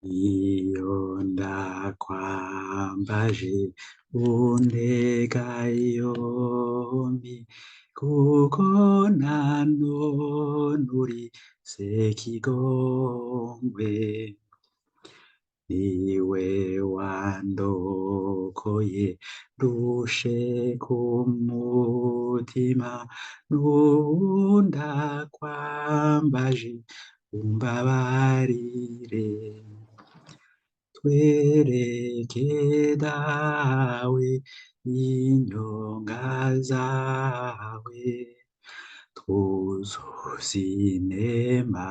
iyo ndakwambaje undega yombi kuko nta none uri sekigongwe niwe wandokoye rushe ku mutima n'ubu ndakwambaje umbabarire twereke dawe inyonga zawe twuzuze inema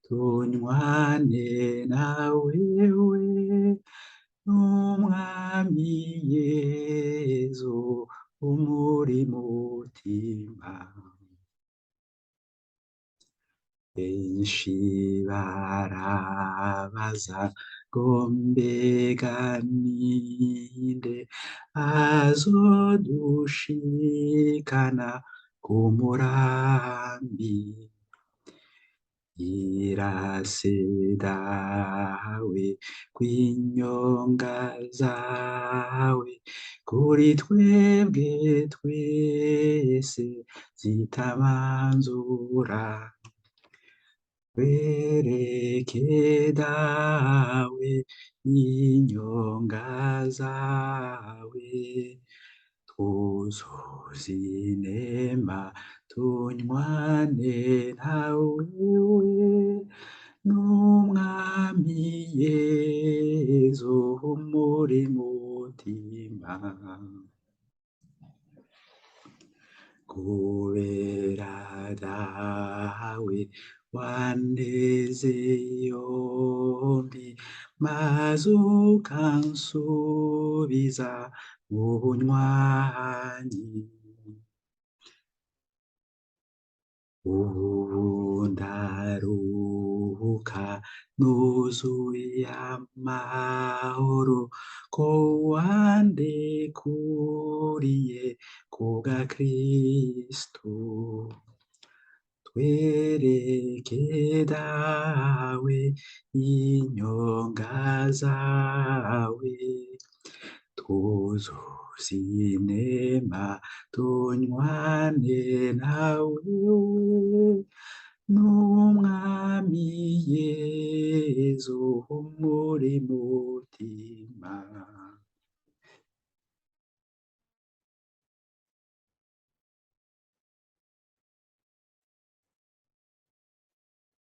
tunywane nawewe n'umwami yezu umuri mutima benshi barabaza ngo mbega ninde azodushikana ku murambi irase dawe kw'inyonga zawe kuri twebwe twese zitamanzura twereke dawe inyonga zawe twuzuze inema tunywane nawewe n'umwami yezu umuri mutima kubera dawe wandeze yombi maze ukansubiza mu bunywanyi ubu ndaruhuka nuzuye amahoro ko wandekuriye kubwa Kristu twereke dawe inyonga zawe twuzuze inema tunywane nawewe n'umwami yezu umuri mutima